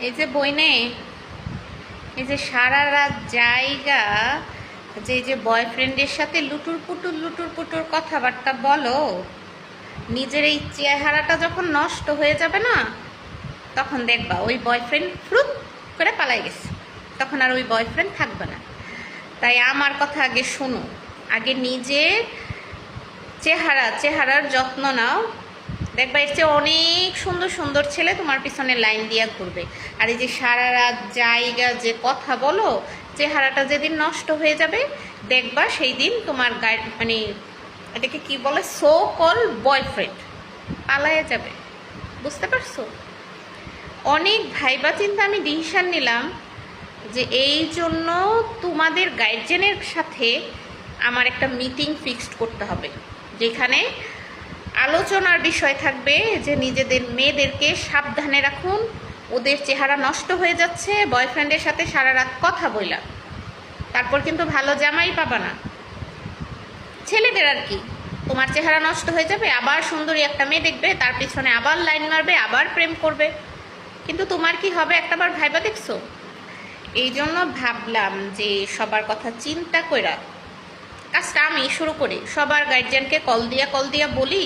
এই যে বইনে এই যে সারা রাত জায়গা যে এই যে বয়ফ্রেন্ডের সাথে লুটুর পুটুর কথাবার্তা বলো, নিজের এই চেহারাটা যখন নষ্ট হয়ে যাবে না, তখন দেখবা ওই বয়ফ্রেন্ড ফ্রুত করে পালাই গেছে, তখন আর ওই বয়ফ্রেন্ড থাকবে না। তাই আমার কথা আগে শোনো, আগে নিজের চেহারার যত্ন নাও, দেখবা এর চেয়ে অনেক সুন্দর সুন্দর ছেলে তোমার পিছনে লাইন দিয়া ঘুরবে। আর এই যে সারা রাত জায়গা যে কথা বলো, চেহারাটা যেদিন নষ্ট হয়ে যাবে, দেখবা সেই দিন তোমার গায়ে মানে এটাকে কি বলে, সো কল বয়ফ্রেন্ড পালায়ে যাবে। বুঝতে পারছো? অনেক ভাইবা চিন্তা আমি ডিসিশন নিলাম যে এই জন্য তোমাদের গার্জেনের সাথে আমার একটা মিটিং ফিক্সড করতে হবে, যেখানে আলোচনার বিষয় থাকবে যে নিজেদের মেয়েদেরকে সাবধানে রাখুন, ওদের চেহারা নষ্ট হয়ে যাচ্ছে বয়ফ্রেন্ডের সাথে সারা রাত কথা বইলা, তারপর কিন্তু ভালো জামাই পাবা না। ছেলেদের আর কি, তোমার চেহারা নষ্ট হয়ে যাবে, আবার সুন্দরী একটা মেয়ে দেখবে, তার পিছনে আবার লাইন মারবে, আবার প্রেম করবে, কিন্তু তোমার কি হবে একটাবার ভাইবা দেখছো? এই জন্য ভাবলাম যে সবার কথা চিন্তা কইরা কাজটা আমি শুরু করি। সবার গার্জিয়ানকে কল দিয়া বলি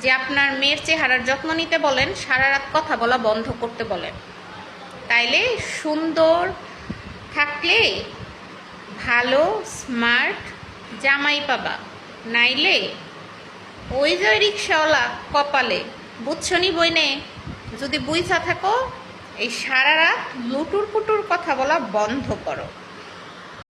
যে আপনার মেয়ের চেহারার যত্ন নিতে বলেন, সারা রাত কথা বলা বন্ধ করতে বলেন, তাইলে সুন্দর থাকলে ভালো স্মার্ট জামাই পাবা, নাইলে ওই যে রিক্সাওয়ালা কপালে। বুঝছো নি বইনে? যদি বুঝা থাকো এই সারা রাত লুটুর পুটুর কথা বলা বন্ধ করো।